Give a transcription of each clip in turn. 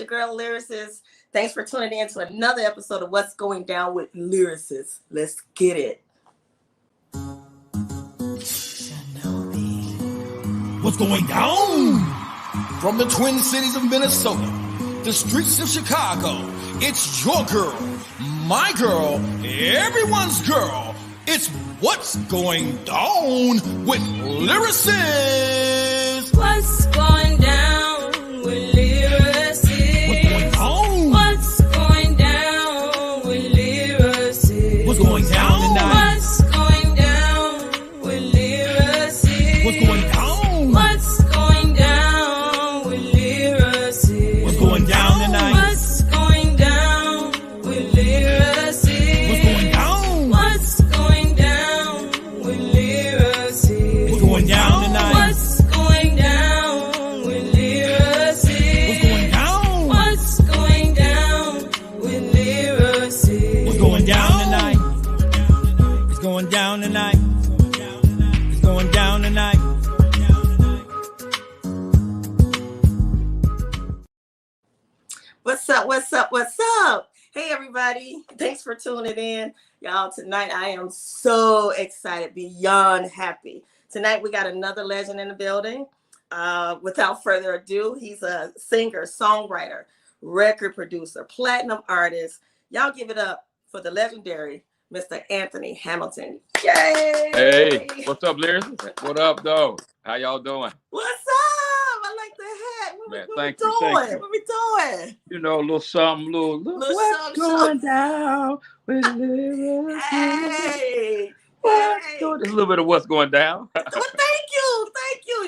your girl Lyricist. Thanks for tuning in to another episode of What's Going Down with Lyricist. Let's get it. What's going down? From the Twin Cities of Minnesota, the streets of Chicago, it's your girl, my girl, everyone's girl. It's What's Going Down with Lyricist. What's going down with Lyricist? What's going down? What's going down with Lyricist? What's going down tonight? What's going down with Lyricist? What's going down? What's going down with Lyricist? What's going down tonight? What's going down with Lyricist? What's going down? What's going down with Lyricist? What's going down tonight? What's going down with Lyricist? What's going down? What's going down with Lyricist? What's going down tonight? It's going down tonight. It's going down tonight. What's up? What's up? What's up? Hey, everybody. Thanks for tuning in. Y'all, tonight I am so excited, beyond happy. Tonight we got another legend in the building. Without further ado, he's a singer, songwriter, record producer, platinum artist. Y'all give it up for the legendary Mr. Anthony Hamilton. Yay! Hey, what's up, Lyric? What up, though? How y'all doing? What's up? I like the hat. What Man, we thank doing? you. What we doing? You know, a little something, little what's something, going down with Lyric? Hey! What's Hey. going- There's a little bit of what's going down. Well, thank you.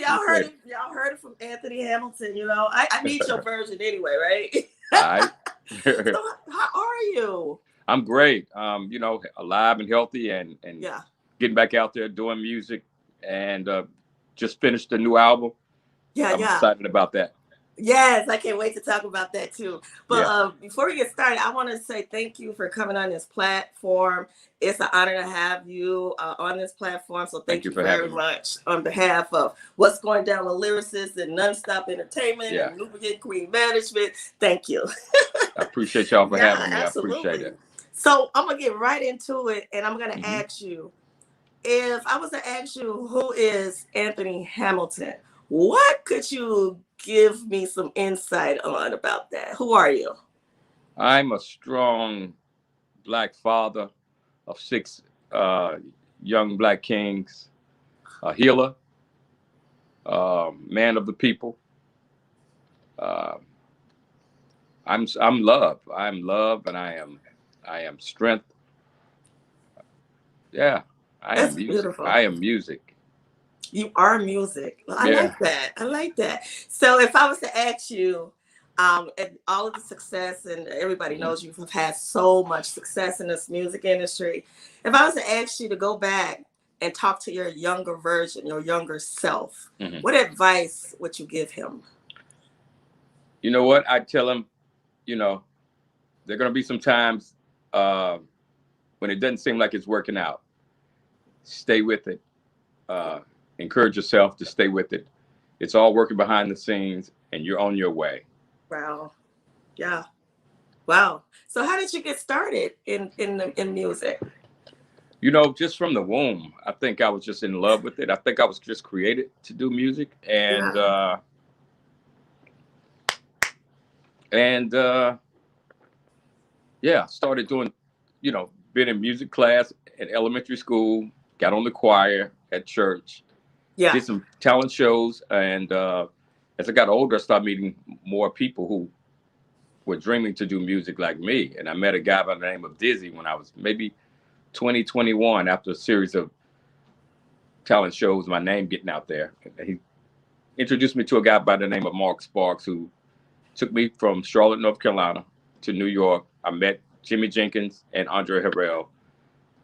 Y'all heard it. Y'all heard it from Anthony Hamilton. You know, I need your version anyway, right? All right. So, how are you? I'm great. You know, alive and healthy and Yeah. getting back out there doing music and just finished a new album. Yeah, I'm yeah. excited about that. Yes, I can't wait to talk about that too. But Yeah. before we get started, I want to say thank you for coming on this platform. It's an honor to have you on this platform. So thank you for very having me. much on behalf of What's Going Down with Lyricists and Nonstop Entertainment Yeah. and Lubricant Queen Management. Thank you. I appreciate y'all for Yeah, having me. absolutely. I appreciate it. So I'm gonna get right into it, and I'm gonna Mhm. ask you, if I was to ask you who is Anthony Hamilton, what could you give me some insight on about that? Who are you? I'm a strong Black father of 6 young Black kings, a healer, man of the people. I'm love. I'm love, and I am strength. Yeah, I That's am music. beautiful. I am music. You are music. Well, I Yeah. like that. I like that. So if I was to ask you, and all of the success, and everybody knows you've had so much success in this music industry. If I was to ask you to go back and talk to your younger version, your younger self, Mhm. what advice would you give him? You know what? I tell him, you know, there are going to be some times when it doesn't seem like it's working out. Stay with it. Encourage yourself to stay with it. It's all working behind the scenes, and you're on your way. Wow. Yeah. Wow. So how did you get started in music? You know, just from the womb, I think I was just in love with it. I think I was just created to do music, and yeah, started doing, you know, been in music class at elementary school, got on the choir at church, Yeah. did some talent shows, and as I got older, I started meeting more people who were dreaming to do music like me. And I met a guy by the name of Dizzy when I was maybe 20, 21, after a series of talent shows, my name getting out there. And he introduced me to a guy by the name of Mark Sparks, who took me from Charlotte, North Carolina to New York. I met Jimmy Jenkins and Andre Harrell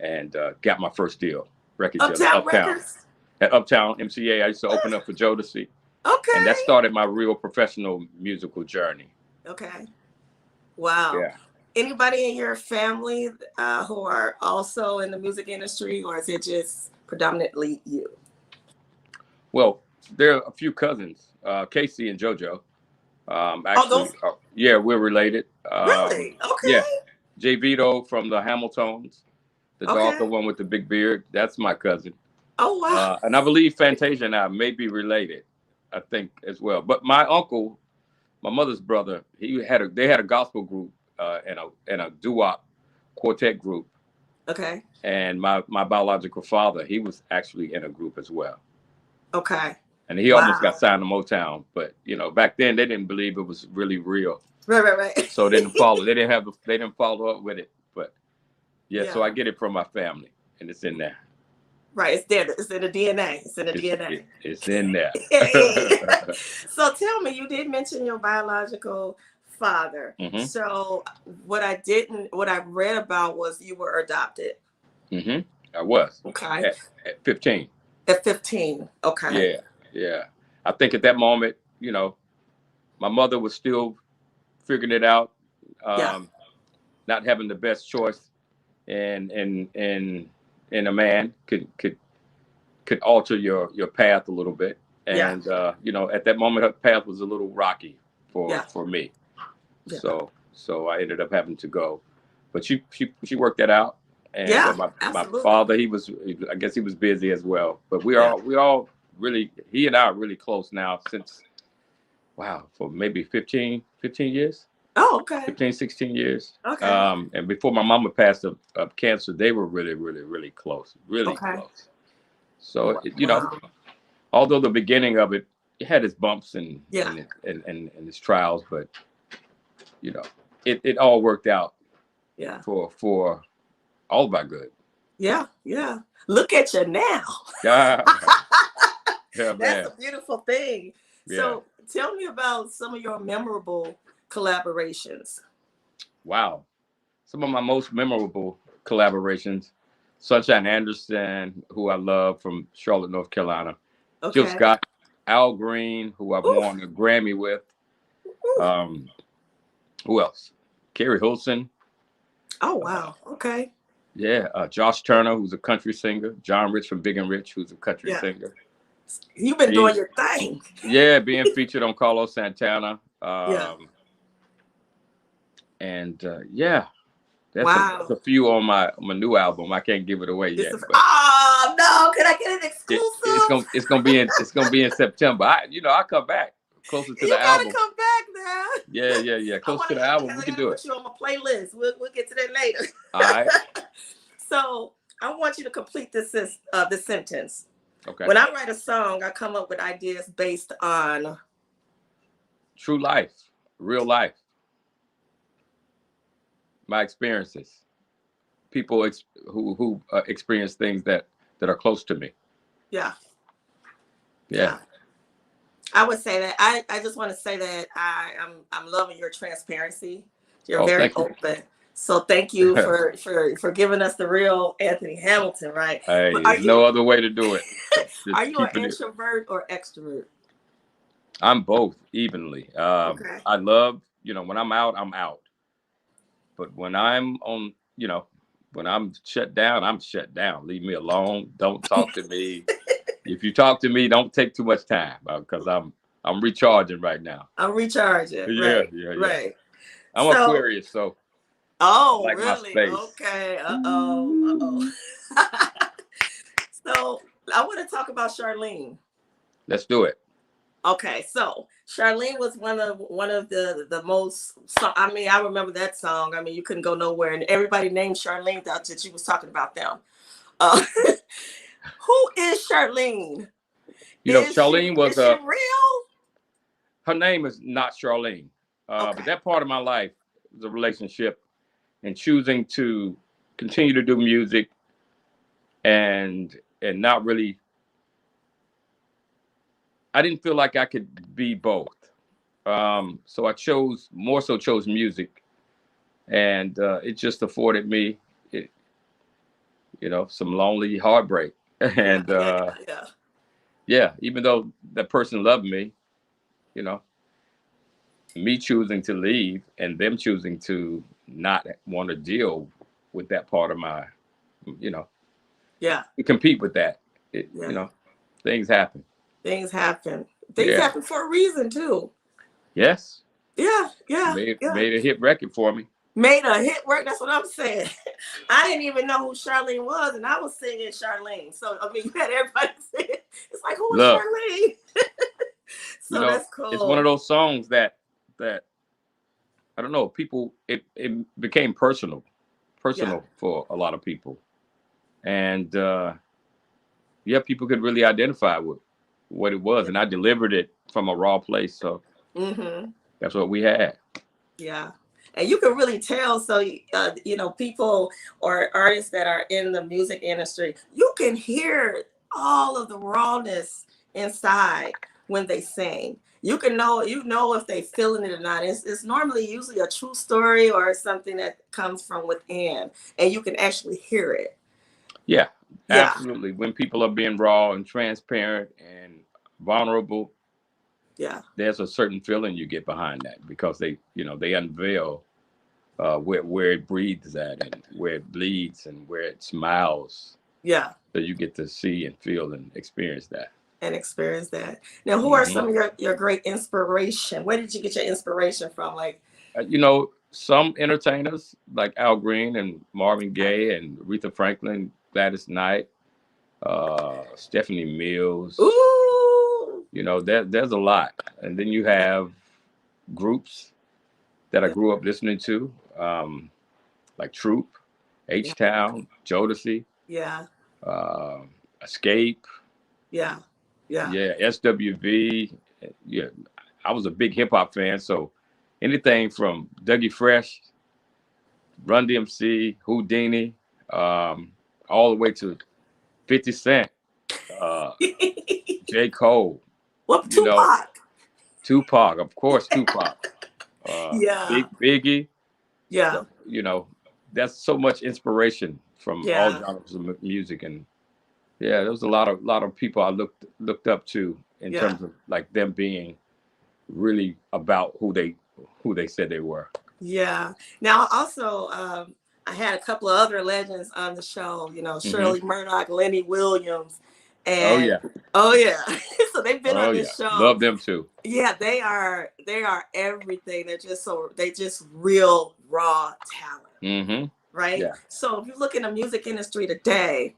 and got my first deal, record deal at Uptown Records? At Uptown MCA. I used to open up for Jodeci. Okay. And that started my real professional musical journey. Okay. Wow. Yeah. Anybody in your family who are also in the music industry, or is it just predominantly you? Well, there are a few cousins, Casey and JoJo. Actually, yeah, we're related. Really? Okay. Yeah, Jay Vito from the Hamiltons, the darker one with the big beard. That's my cousin. Oh wow. And I believe Fantasia and I may be related. I think as well. But my uncle, my mother's brother, they had a gospel group and a doo-wop quartet group. Okay. And my biological father, he was actually in a group as well. Okay. And he almost got signed to Motown, but back then they didn't believe it was really real. Right. So they didn't follow. They didn't follow up with it. But yeah, so I get it from my family, and it's in there. Right, it's there. It's in the DNA. It's in the DNA. It's in there. So tell me, you did mention your biological father. Mm-hmm. So what I read about was you were adopted. Mm-hmm. I was. Okay. At 15. At 15. Okay. Yeah. I think at that moment, my mother was still figuring it out, not having the best choice, and a man could alter your path a little bit, and at that moment her path was a little rocky for me. Yeah. So I ended up having to go, but she worked that out, and my father, I guess he was busy as well, but we all really, he and I are really close now since, for maybe 15 years. Oh, okay. 15, 16 years. Okay. And before my mama passed of cancer, they were really, really, really close. Really close. So, although the beginning of it had its bumps and its trials, but, it all worked out for all of our good. Yeah. Look at you now. That's a beautiful thing. Yeah. So tell me about some of your memorable collaborations. Wow. Some of my most memorable collaborations: Sunshine Anderson, who I love, from Charlotte, North Carolina. Okay. Jill Scott, Al Green, who I've won a Grammy with. Who else? Carrie Hilson. Oh, wow. Okay. Yeah. Josh Turner, who's a country singer. John Rich from Big and Rich, who's a country singer. You've been doing your thing. Yeah, being featured on Carlos Santana. And that's a few on my new album. I can't give it away yet. Oh no! Can I get an exclusive? It's gonna be in September. I'll come back closer to the album. You gotta come back now. Yeah. Close to the album, we can do it. Put you on my playlist. We'll get to that later. All right. So I want you to complete this sentence. Okay. When I write a song, I come up with ideas based on true life, real life, my experiences, people who experience things that are close to me. Yeah. I would say that I just want to say that I'm loving your transparency. You're very open. So thank you for giving us the real Anthony Hamilton, right? Hey, there's no other way to do it. Are you an introvert or extrovert? I'm both evenly. Okay. I love, when I'm out, I'm out. But when I'm on, when I'm shut down, I'm shut down. Leave me alone. Don't talk to me. If you talk to me, don't take too much time, because I'm recharging right now. I'm recharging. Yeah. Right. I'm Aquarius, so. Oh, like really? My space. Okay. Uh-oh. So I want to talk about Charlene. Let's do it. Okay, so Charlene was one of the most. I remember that song. You couldn't go nowhere, and everybody named Charlene that she was talking about them. Who is Charlene? Charlene was is she real? Her name is not Charlene, but that part of my life was a relationship, and choosing to continue to do music, and not really. I didn't feel like I could be both. So I chose music, and it just afforded me, some lonely heartbreak. And even though that person loved me, me choosing to leave and them choosing to not want to deal with that part of my, to compete with that, things happen. Things happen for a reason too. Yes. Yeah, yeah, Made yeah. a hit record for me. Made a hit work. That's what I'm saying. I didn't even know who Charlene was, and I was singing Charlene. So I mean, you had everybody sing. It's like, who is Look, Charlene? So that's cool. It's one of those songs that I don't know. People, it became personal for a lot of people, and yeah, people could really identify with what it was, and I delivered it from a raw place. So that's what we had. Yeah. And you can really tell. So, you know, people or artists that are in the music industry, you can hear all of the rawness inside when they sing. You can know, if they feeling it or not. It's normally usually a true story or something that comes from within, and you can actually hear it. Yeah, absolutely. When people are being raw and transparent and vulnerable, there's a certain feeling you get behind that, because they unveil where it breathes at and where it bleeds and where it smiles. Yeah. So you get to see and feel and experience that. Now, who are some of your great inspiration? Where did you get your inspiration from? Like, some entertainers like Al Green and Marvin Gaye and Aretha Franklin, Gladys Knight, Stephanie Mills. Ooh. There's a lot. And then you have groups that I grew up listening to, like Troop, H-Town, Jodeci, Escape, SWV. Yeah, I was a big hip hop fan, so anything from Dougie Fresh, Run DMC, Houdini, all the way to 50 Cent, J. Cole. What, Tupac? Tupac, of course, Tupac. Biggie. Yeah. So, that's so much inspiration from all genres of music, and there was a lot of people I looked up to in terms of like them being really about who they said they were. Yeah. Now also, I had a couple of other legends on the show. Shirley Murdoch, Lenny Williams, and oh yeah. So they've been on this show. Love them too. Yeah, they are everything. They just real raw talent. Right. Yeah. So if you look in the music industry today,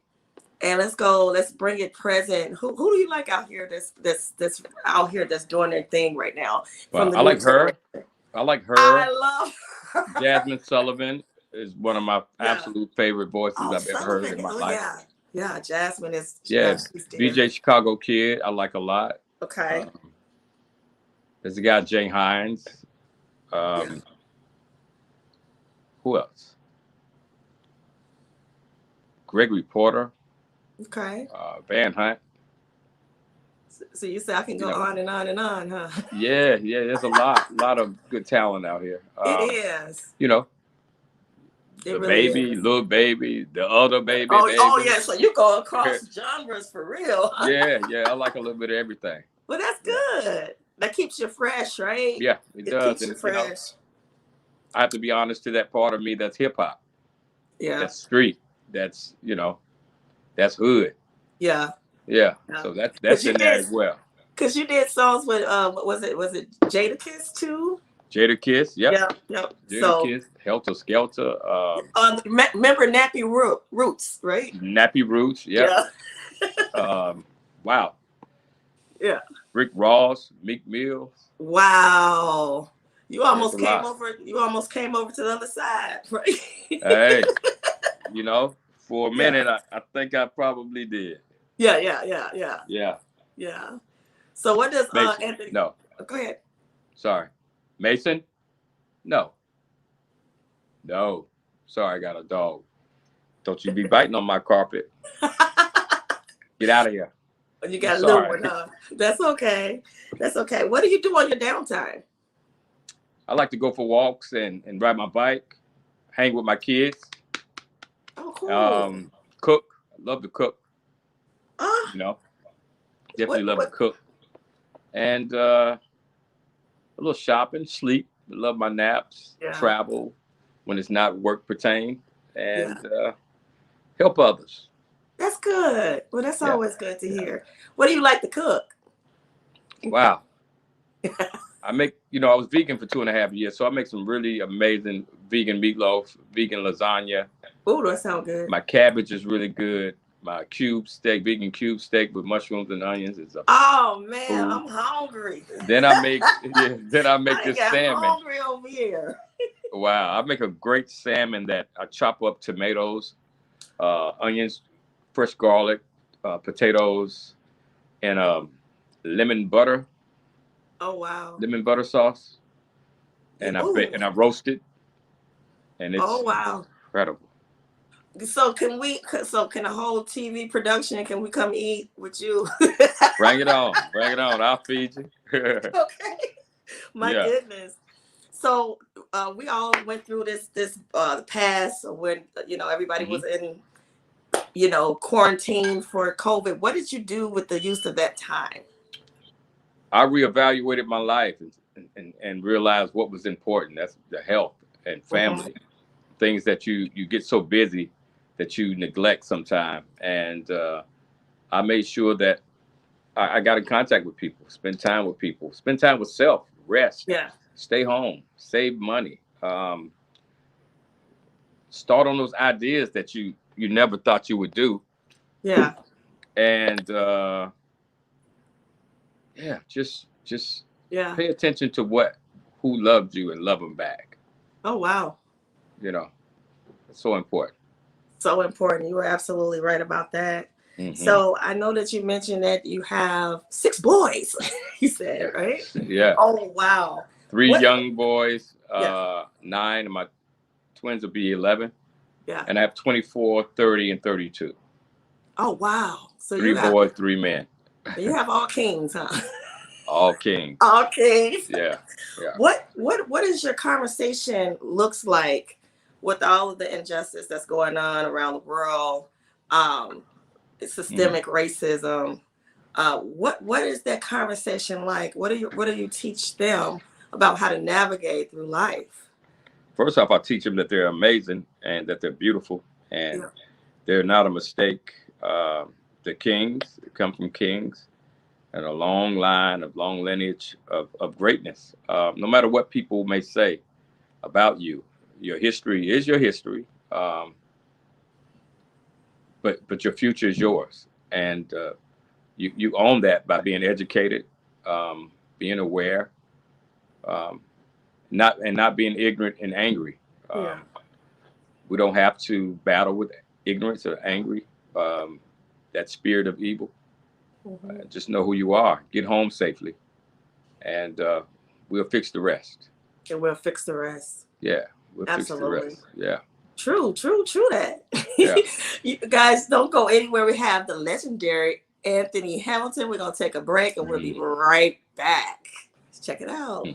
and let's bring it present. Who do you like out here that's out here that's doing their thing right now? Well, I like her. I love her. Jasmine Sullivan is one of my absolute favorite voices I've ever heard in my life. Yeah, Jasmine is. DJ Chicago Kid, I like a lot. Okay. There's a guy, Jay Hines. Who else? Gregory Porter. Okay. Van Hunt. So you say I can go on and on and on, huh? Yeah. There's a lot of good talent out here. It is. The really baby, is. Little baby, the other baby. Oh yeah. So you go across genres for real. Yeah. I like a little bit of everything. Well, that's good. That keeps you fresh, right? Yeah, it does. Keeps you fresh. I have to be honest to that part of me that's hip hop. Yeah. That's street. That's that's hood. Yeah. So that's in there as well. Because you did songs with was it Jadakiss too? Jadakiss, yep. Jadakiss, Helter Skelter. Remember Nappy Roots, right? Nappy Roots, yeah. Wow. Yeah. Rick Ross, Meek Mill. Wow. You almost came over. You almost came over to the other side, right? Hey, for a minute, I think I probably did. Yeah. So what does Anthony? No. Go ahead. Sorry, Mason. No. Sorry, I got a dog. Don't you be biting on my carpet. Get out of here. You got a little one, huh? That's okay. What do you do on your downtime? I like to go for walks and ride my bike, hang with my kids. Oh, cool. Cook. I love to cook. Definitely love to cook. And a little shopping, sleep. I love my naps, travel when it's not work pertain, and help others. That's good. Well, that's always good to hear. What do you like to cook? Wow. I make, I was vegan for 2.5 years, so I make some really amazing vegan meatloaf, vegan lasagna. Oh, that sounds good. My cabbage is really good. My cube steak, vegan cube steak with mushrooms and onions is a Oh man, food. I'm hungry. Then I make I this got salmon. hungry over here. Wow, I make a great salmon that I chop up tomatoes, onions, fresh garlic, potatoes, and lemon butter Oh wow. sauce, and Ooh. I roast it, and it's Oh wow. incredible. So can a whole TV production, can we come eat with you? Bring it on, I'll feed you. Okay. My Yeah. goodness. So we all went through this past when everybody was in quarantine for COVID. What did you do with the use of that time? I reevaluated my life and realized what was important. That's the health and family. Things that you get so busy that you neglect sometimes. And I made sure that I got in contact with people, spend time with people, spend time with self, rest, stay home, save money, start on those ideas that you never thought you would do. Yeah. And just pay attention to who loved you and love them back. Oh wow. It's so important. So important. You were absolutely right about that. Mm-hmm. So I know that you mentioned that you have 6 boys, you said, right? Yeah. Oh, wow. 3 young boys, 9, and my twins will be 11. Yeah. And I have 24, 30, and 32. Oh, wow. So 3 boys, 3 men. You have all kings, huh? All kings. All kings. Yeah. What is your conversation looks like with all of the injustice that's going on around the world? Systemic racism. What is that conversation like? What do you teach them about how to navigate through life? First off, I teach them that they're amazing and that they're beautiful and they're not a mistake. They're kings. They come from kings and a long lineage of greatness. No matter what people may say about you, your history is your history. But your future is yours, and you own that by being educated, being aware, not being ignorant and angry. We don't have to battle with ignorance or angry, that spirit of evil. Just know who you are. Get home safely, and we'll fix the rest. And we'll fix the rest. Yeah, we'll Absolutely. fix the rest. Yeah. True that. Yeah. You guys don't go anywhere. We have the legendary Anthony Hamilton. We're going to take a break and we'll be right back. Let's check it out.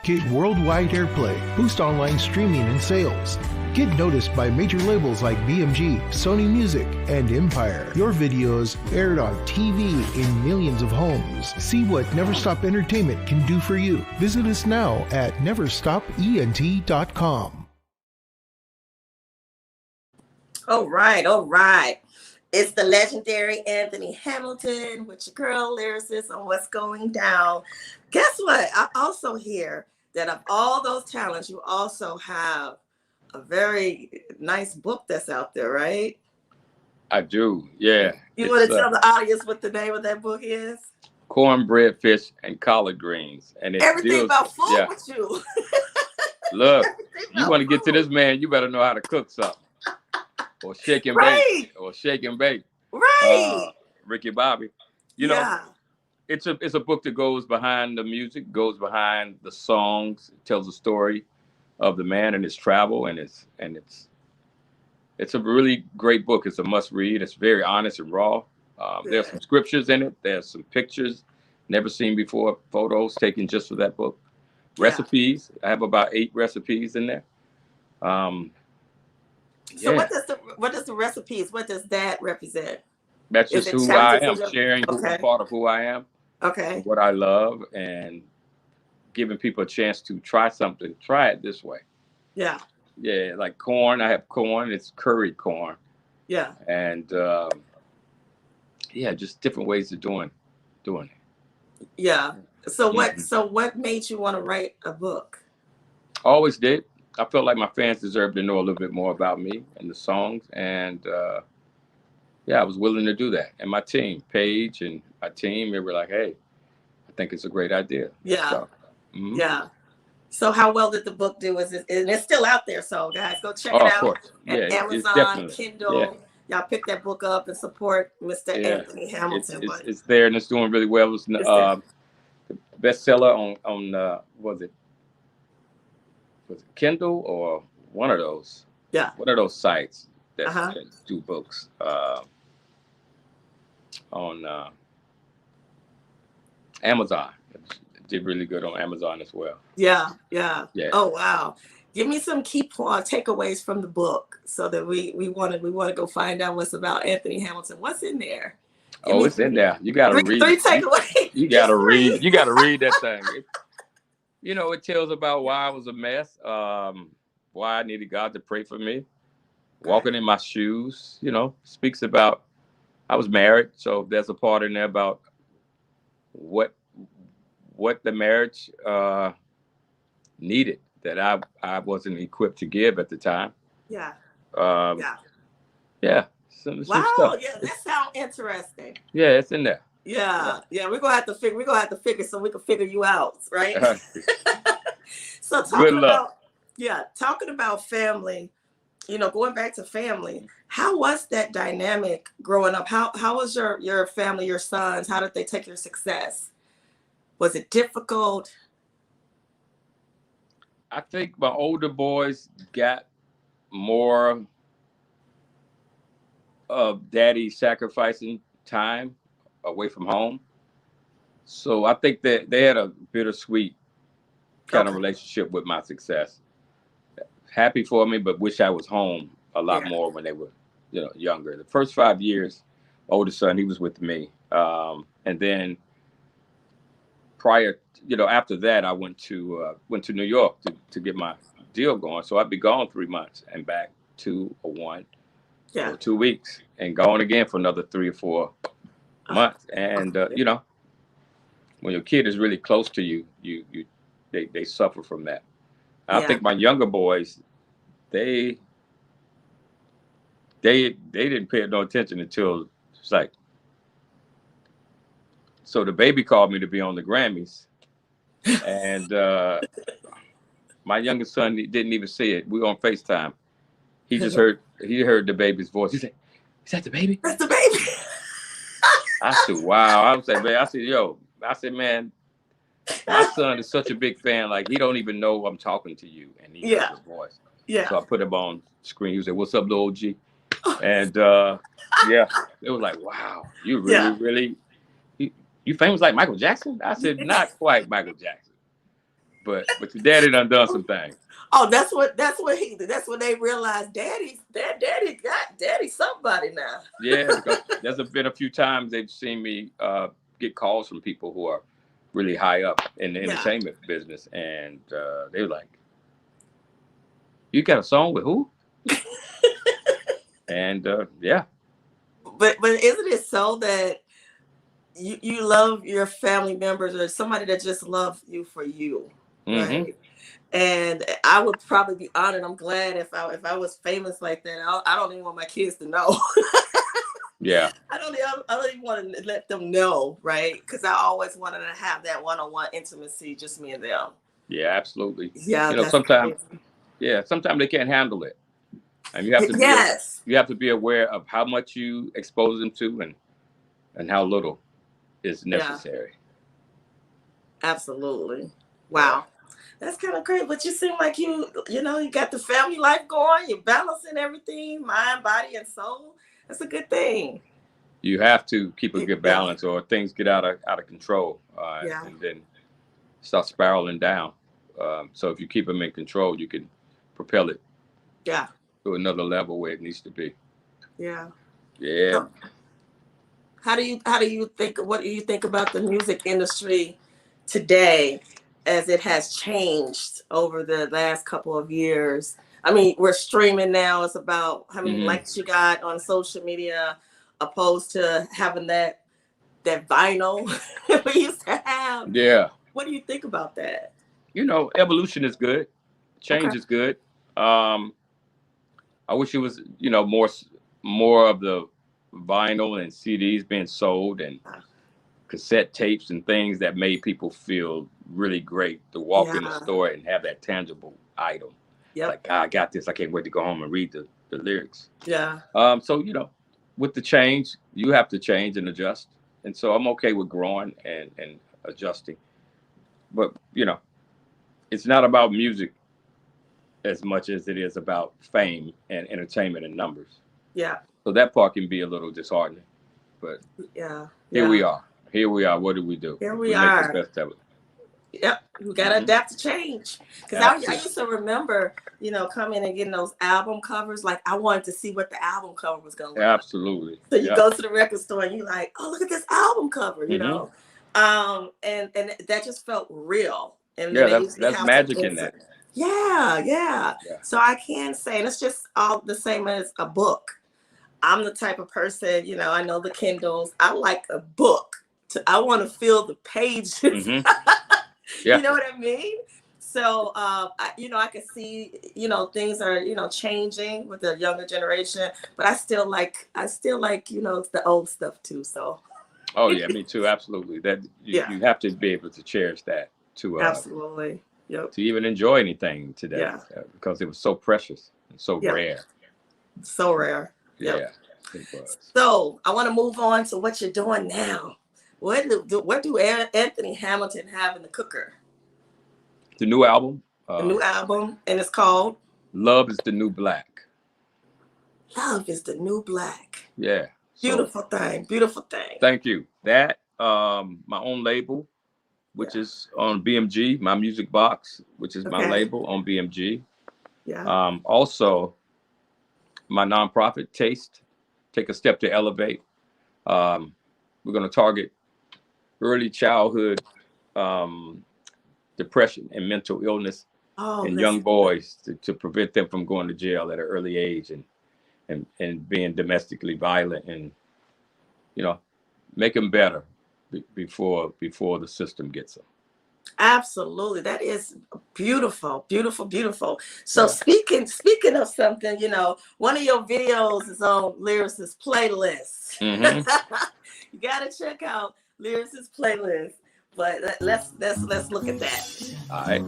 Get worldwide airplay, boost online streaming and sales. Get noticed by major labels like BMG, Sony Music, and Empire. Your videos aired on TV in millions of homes. See what Never Stop Entertainment can do for you. Visit us now at neverstopent.com. All right. It's the legendary Anthony Hamilton with your girl lyricist on What's Going Down. Guess what? I also hear that of all those talents, you also have a very nice book that's out there, right? I do, yeah. You want to tell the audience what the name of that book is? Cornbread, Fish, and Collard Greens. And it Everything about food with you. Look, you want to get to this man, you better know how to cook something. Or shake and bake. Right. Ricky Bobby. It's a book that goes behind the music, goes behind the songs, it tells the story of the man and his travel, and it's a really great book. It's a must read. It's very honest and raw. There's some scriptures in it. There's some pictures never seen before, photos taken just for that book. Recipes. I have about 8 recipes in there. So what does the recipes, what does that represent? That's just who I am, sharing part of who I am. Okay. What I love, and giving people a chance to try something. Try it this way. Yeah. Yeah, like corn. I have corn. It's curried corn. Yeah. And just different ways of doing it. Yeah. So what? Mhm. So what made you want to write a book? Always did. I felt like my fans deserved to know a little bit more about me and the songs, and yeah, I was willing to do that. And my team, Paige and my team, they were like, "Hey, I think it's a great idea." Yeah, So, mhm. yeah. So how well did the book do? And it's still out there. So guys, go check it Oh, of out course, yeah, at it's Amazon, definitely, yeah, Kindle. Y'all pick that book up and support Mr. yeah. Anthony It's Hamilton. it's But it's there and it's doing really well. It's it's there. bestseller on was it Kindle or Yeah. one of those sites Uh-huh. that do books on Amazon. It did really good on Amazon as well. Yeah. Yeah. Yeah. Oh wow. Give me some key takeaways from the book so that we want to go find out what's about Anthony Hamilton. What's in there? Give Oh, me it's in there. You got to read. three takeaways. You got to Just read. three. You got to read that thing. It tells about why I was a mess. Why I needed God to pray for me. Walking in my shoes. Speaks about. I was married, so there's a part in there about what the marriage needed that I wasn't equipped to give at the time. Yeah. Um, Yeah. yeah, some Wow. stuff. Yeah, that sounds interesting. Yeah, it's in there. Yeah. Yeah. We're gonna have to figure so we can figure you out, right? So Good luck. talking about family, going back to family, how was that dynamic growing up? How was your family, your sons? How did they take your success? Was it difficult? I think my older boys got more of daddy sacrificing time away from home. So I think that they had a bittersweet kind of Okay. relationship with my success. Happy for me, but wish I was home a lot Yeah. more when they were, younger. The first 5 years, my oldest son, he was with me. And then after that, I went to New York to get my deal going. So I'd be gone 3 months and back 2 or 1 Yeah. or 2 weeks and gone again for another 3 or 4 months. And when your kid is really close to you, they suffer from that. I Yeah. think my younger boys, they didn't pay no attention until it's like. So the baby called me to be on the Grammys, and my youngest son didn't even see it. We were on FaceTime. He just heard the baby's voice. He said, "Is that the baby?" That's the baby. I said, "Wow." I said, "Yo," I said, "Man, my son is such a big fan. Like he don't even know I'm talking to you, and he heard the voice." Yeah. So I put him on screen. He said, "What's up, little OG?" And yeah, it was like, "Wow, you really, you famous like Michael Jackson?" I said, "Not quite Michael Jackson, but your daddy done some things." Oh, that's what they realized. Daddy somebody now. Yeah, because there's been a few times they've seen me get calls from people who are really high up in the entertainment business, and they were like, "You got a song with who?" And yeah. But isn't it so that you love your family members or somebody that just loves you for you, Mm-hmm. right? And I would probably be honored. I'm glad if I was famous like that. I don't even want my kids to know. Yeah. I don't even want to let them know, right? Because I always wanted to have that one-on-one intimacy, just me and them. Yeah, absolutely. Yeah. Sometimes they can't handle it, and you have to you have to be aware of how much you expose them to and how little is necessary. Absolutely. Wow. That's kind of great. But you seem like you got the family life going, you're balancing everything, mind, body, and soul. That's a good thing. You have to keep a good balance, or things get out of control, and then start spiraling down. So if you keep them in control, you can propel it to another level where it needs to be. Yeah. Yeah. What do you think about the music industry today as it has changed over the last couple of years? I mean, we're streaming now. It's about how many likes you got on social media, opposed to having that that vinyl we used to have. Yeah. What do you think about that? You know, evolution is good. Change Okay. is good. I wish it was, you know, more of the vinyl and CDs being sold and cassette tapes and things that made people feel really great to walk in the store and have that tangible item. Yep. Like, I got this. I can't wait to go home and read the lyrics. Yeah. So, you know, with the change, you have to change and adjust. And so I'm okay with growing and adjusting. But, you know, it's not about music as much as it is about fame and entertainment and numbers. Yeah. So that part can be a little disheartening. But Yeah. here we are. Here we are. What do we do? Here we Make are. the best of it. Yep, we gotta adapt to change. Because I used to remember, you know, coming and getting those album covers. Like, I wanted to see what the album cover was gonna look like. Absolutely. So you go to the record store and you're like, oh, look at this album cover, you know. And that just felt real. And Yeah, then that's magic in that. Yeah. So I can say, and it's just all the same as a book. I'm the type of person, you know, I know the Kindles. I like a book. I want to feel the pages. Yeah. You know what I mean? So, I can see, you know, things are, you know, changing with the younger generation, but I still like, you know, the old stuff too. So. Oh yeah, me too. Absolutely. That you have to be able to cherish that to Absolutely. Yep. To even enjoy anything today, because it was so precious and so rare. So rare. Yep. Yeah. It was. So I want to move on to what you're doing now. What do Anthony Hamilton have in the cooker? The new album. The new album, and it's called Love is the New Black. Love is the New Black. Yeah. Beautiful thing. Beautiful thing. Thank you. That my own label, which is on BMG, my music box, which is my label on BMG. Yeah. Also, my nonprofit Taste, Take a Step to Elevate. We're going to target early childhood depression and mental illness in young boys to prevent them from going to jail at an early age and being domestically violent, and, you know, make them better before the system gets them. Absolutely. That is beautiful, beautiful, beautiful. So speaking of something, you know, one of your videos is on Lyricist Playlist. You gotta check out Lyricist Playlist. But let's look at that. All right.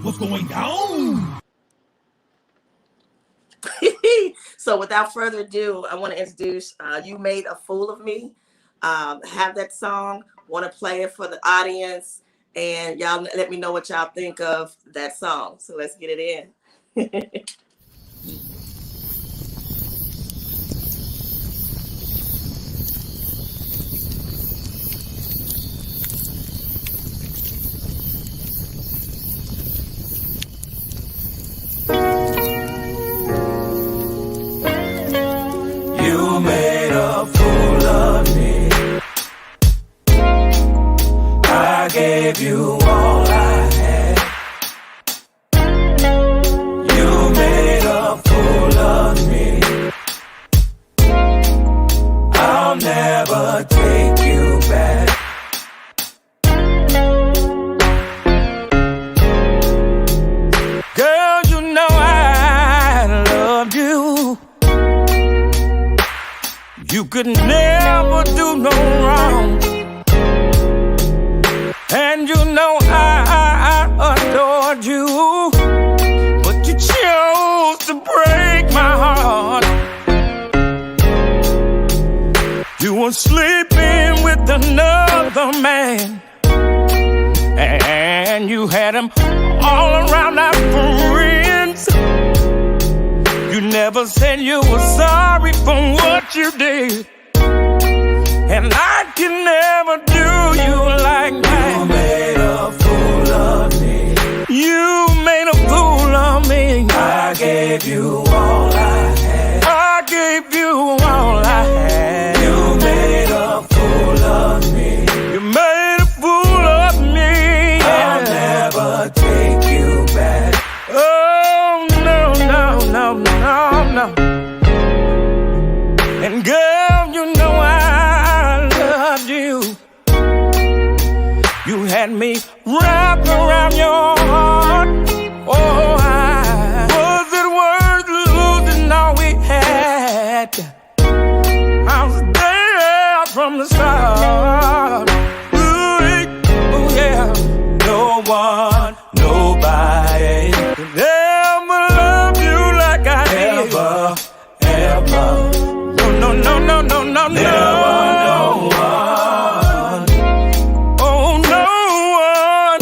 What's going down? So without further ado, I want to introduce You Made a Fool of Me. Have that song. Want to play it for the audience, and y'all let me know what y'all think of that song. So let's get it in. You made a fool of me. I gave you all I had. You made a fool of me. I'll never take you back. Girl, you know I loved you. You could never do no wrong. And you know I adored you. But you chose to break my heart. You were sleeping with another man, and you had him all around our friends. You never said you were sorry for what you did, and I can never do you like that. You made a fool of me. You made a fool of me. I gave you all I had. I gave you all I had. You made a fool of me. You made a fool of me. I'll never take you back. Oh, no, no, no, no, no. And girl, you know I had me wrapped around your heart. Oh, was it worth losing all we had? I was there from the start. Ooh, yeah. No one, nobody could ever love you like I did. Ever. No, no, no, no, no, no, never, no one. Oh, no one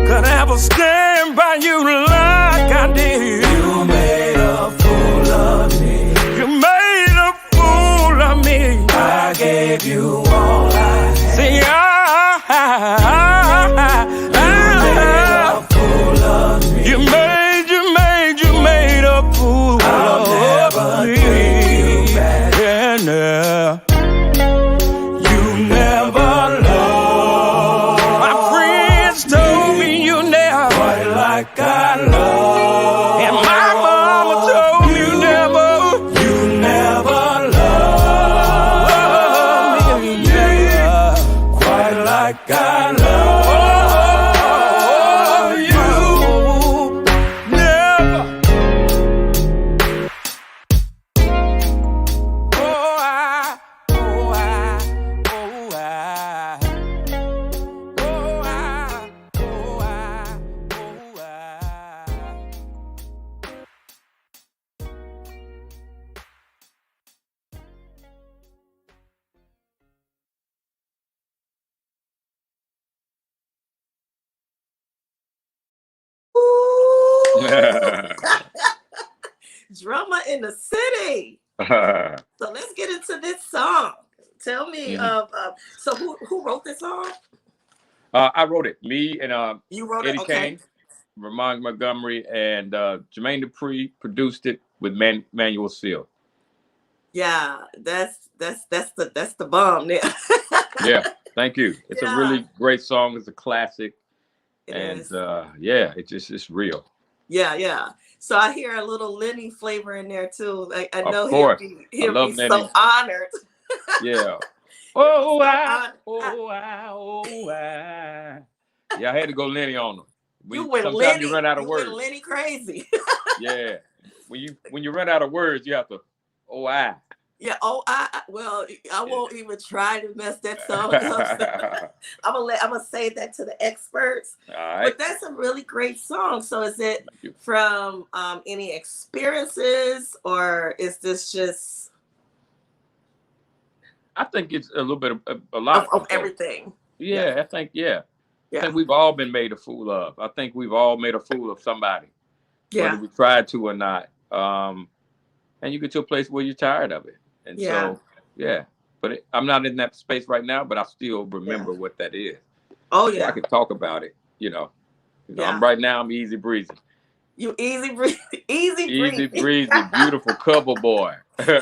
could ever stand by you like I did. You made a fool of me. You made a fool of me. I gave you all I had. See, you made a fool of me. Yeah. You never loved. My friends told me you never quite like I love. And my mama told me you never loved me. Yeah. Quite like I love. Drama in the city. So let's get into this song. Tell me, so who wrote this song? I wrote it. Me and You wrote Eddie it, okay. Kane, Ramon Montgomery, and Jermaine Dupri produced it with Manuel Seal. Yeah, that's the bomb there. Yeah, thank you. It's a really great song. It's a classic, it's real. Yeah. So I hear a little Lenny flavor in there too. Like I know course. he'll be Lenny. so honored. Yeah. Oh, I. Yeah, I had to go Lenny on them. Sometimes you run out of words. You went Lenny crazy. Yeah. When you run out of words, you have to. Oh, I. Yeah. Oh, I won't even try to mess that song up. I'm gonna say that to the experts. All right. But that's a really great song. So is it from any experiences, or is this just? I think it's a little bit of a lot of everything. Yeah, I think Yeah. I think we've all been made a fool of. I think we've all made a fool of somebody, whether we tried to or not. And you get to a place where you're tired of it. And so, but I'm not in that space right now, but I still remember what that is. Oh, so yeah. I can talk about it, right now I'm easy breezy. You easy breezy. Easy breezy, beautiful cover boy. I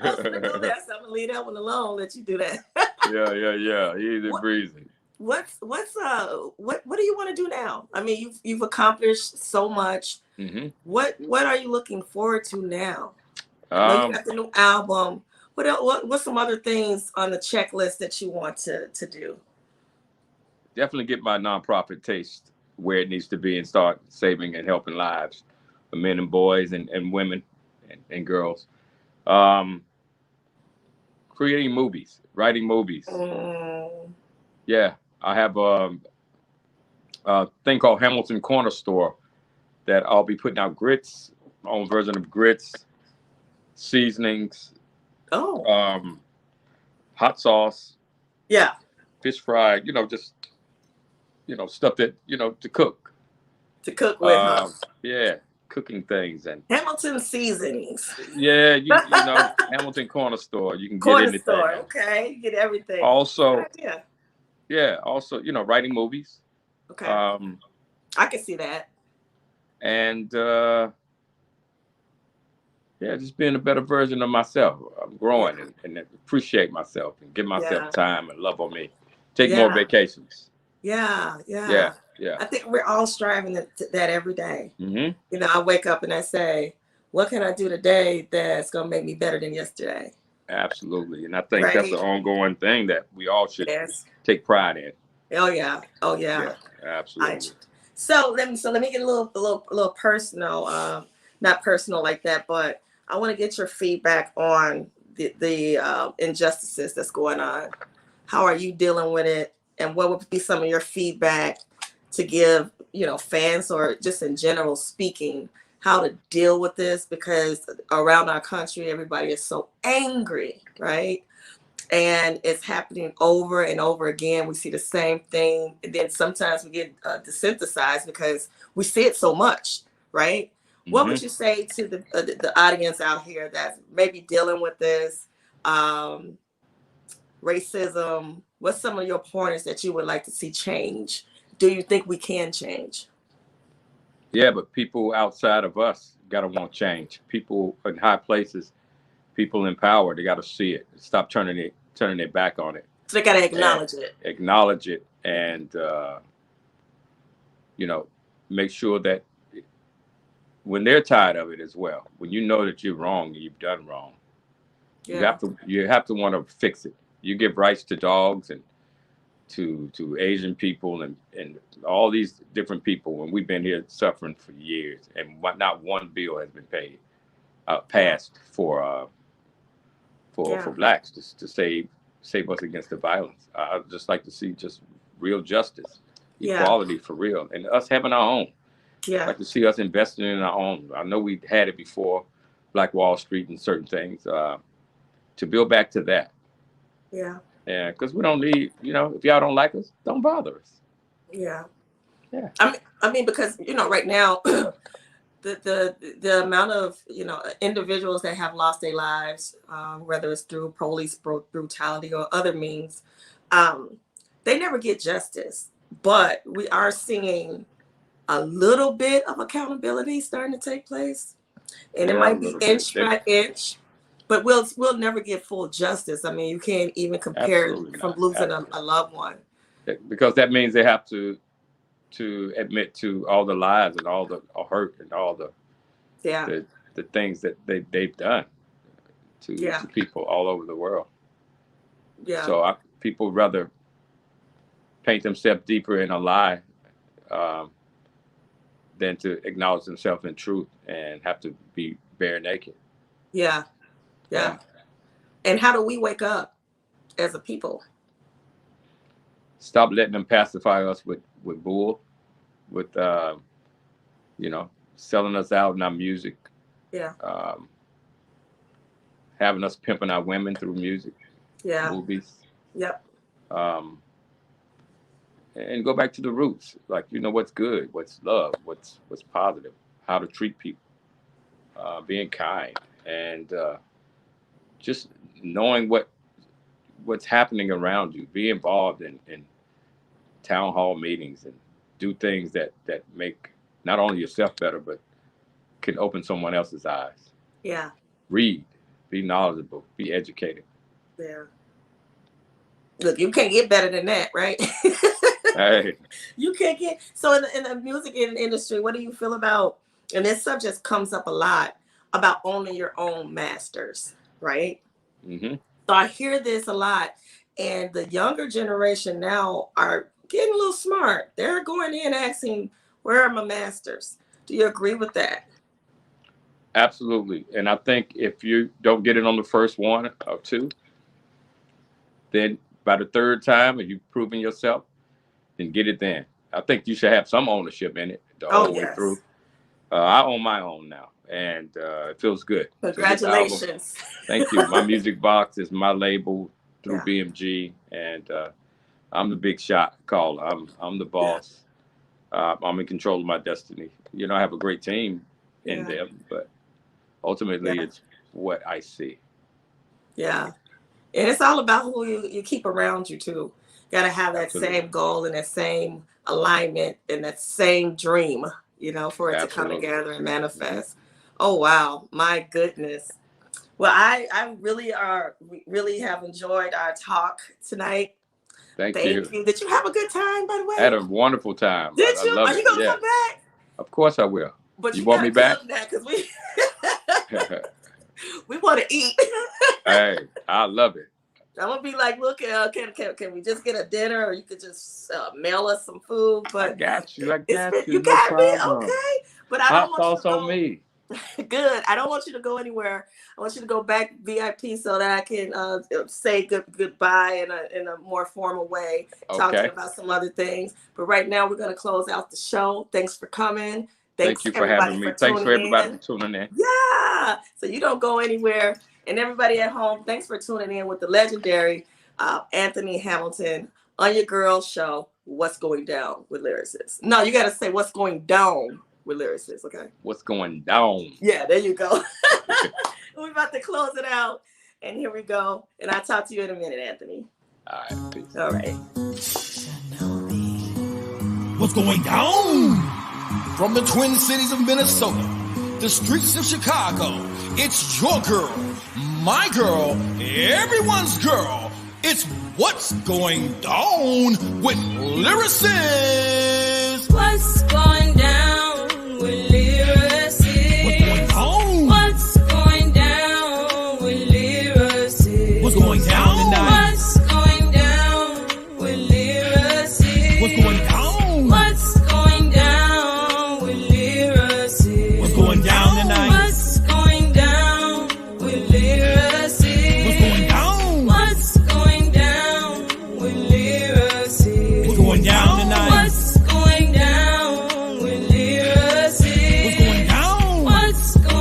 was gonna go there, so I'm gonna leave that one alone, let you do that. Yeah. Easy breezy. What do you want to do now? I mean, you've accomplished so much. Mm-hmm. What are you looking forward to now? You got the new album. What's some other things on the checklist that you want to do? Definitely get my nonprofit taste where it needs to be and start saving and helping lives for men and boys and women and girls. Creating movies, writing movies. Yeah, I have a thing called Hamilton Corner Store that I'll be putting out grits, my own version of grits, seasonings, hot sauce, fish fry, just stuff that to cook with. Cooking things and Hamilton seasonings. Yeah, Hamilton Corner Store. You can get anything. Corner Store, okay, you get everything. Also, also writing movies. Okay, I can see that. And just being a better version of myself. I'm growing and appreciate myself and give myself time and love on me. Take more vacations. Yeah. I think we're all striving to that every day. Mm-hmm. I wake up and I say, what can I do today that's going to make me better than yesterday? Absolutely. And I think that's an ongoing thing that we all should take pride in. Oh yeah. Oh Yeah, yeah. absolutely. So let me get a little personal. Not personal like that, but I want to get your feedback on the injustices that's going on. How are you dealing with it, and what would be some of your feedback to give, fans, or just in general speaking, how to deal with this? Because around our country, everybody is so angry, right? And it's happening over and over again. We see the same thing, and then sometimes we get desensitized because we see it so much, right? What Hmm. would you say to the audience out here that's maybe dealing with this um, racism? What's some of your pointers that you would like to see change? Do you think we can change? Yeah, but people outside of us gotta want change. People in high places, people in power, they gotta see it. Stop turning their back on it, So they got to and acknowledge it. acknowledge it, and you know, make sure that when they're tired of it as well, when you know that you're wrong and you've done wrong, Yeah. you have to want to fix it. You give rights to dogs and to Asian people and all these different people when we've been here suffering for years and not one bill has been passed Yeah. for blacks to save us against the violence. I'd just like to see just real justice, Yeah. equality for real, and us having our own. I'd Yeah. like to see us investing in our own. I know we had it before, Black Wall Street and certain things. To build back to that. Yeah. Yeah, because we don't need, if y'all don't like us, don't bother us. Yeah. Yeah. I mean, because right now, the amount of individuals that have lost their lives, whether it's through police brutality or other means, they never get justice. But we are seeing a little bit of accountability starting to take place, and it Yeah, a might be little bit. inch by inch. But we'll never get full justice. I mean, you can't even compare Absolutely from not. losing a Absolutely. loved one. Because that means they have to admit to all the lies and all the hurt and all Yeah. the things that they've done Yeah. to people all over the world. Yeah. So people rather paint themselves deeper in a lie um, than to acknowledge themselves in truth and have to be bare naked. Yeah. Yeah. Yeah. And how do we wake up as a people? Stop letting them pacify us with bull, with selling us out in our music, Yeah. um, having us pimping our women through music, Yeah. movies, Yep. um, and go back to the roots. Like what's good, what's love, what's positive, how to treat people, being kind, and just knowing what's happening around you. Be involved in town hall meetings and do things that make not only yourself better, but can open someone else's eyes. Yeah. Read, be knowledgeable, be educated. Yeah. Look, you can't get better than that, right? Hey, You can't get so in the music industry. What do you feel about? And this subject comes up a lot about owning your own masters, right? hmm So I hear this a lot, and the younger generation now are getting a little smart. They're going in asking, "Where are my masters?" Do you agree with that? absolutely. And I think if you don't get it on the first one or two, then by the third time, and you've proven yourself, then get it then. I think you should have some ownership in it the Oh whole way through. yes, I own my own now, and it feels good. So this album, congratulations. thank you. My music box is my label through Yeah, BMG, and I'm the big shot caller. I'm the yeah, boss. I'm in control of my destiny. I have a great team in yeah, there, but ultimately, yeah, it's what I see. yeah. And it's all about who you keep around you too. Got to have that Absolutely, same goal and that same alignment and that same dream, for it to come absolutely. together and manifest. Oh wow, my goodness. Well, I really have enjoyed our talk tonight. Thank Thank you. you. Did you have a good time, by the I had way? a wonderful time. Did I you? love Are you it. gonna Yeah, come back? of course I will. But You you want me gotta back? cook now because we want to eat. Hey, I love it. I'm gonna be like, look, can we just get a dinner, or you could just mail us some food? But I got you. you got me, okay. But I don't Hot want sauce you to on me. Good. I don't want you to go anywhere. I want you to go back VIP so that I can say goodbye in a more formal way, talk to you about some other things. But right now, we're going to close out the show. Thanks for coming. Thank you for having me. Thanks for everybody for tuning in. Yeah. So you don't go anywhere. And everybody at home, thanks for tuning in with the legendary Anthony Hamilton on your girl show, What's Going Down with Lyricists. No, you got to say What's Going Down with Lyricists, okay? What's going down? Yeah, there you go. We're about to close it out. And here we go. And I'll talk to you in a minute, Anthony. All right, peace. All right. What's going down? From the Twin Cities of Minnesota, the streets of Chicago, it's your girl, my girl, everyone's girl. It's What's Going Down with Lyricists. What's going down with Lyricists? What's going on? What's going down with Lyricists? What's going down tonight?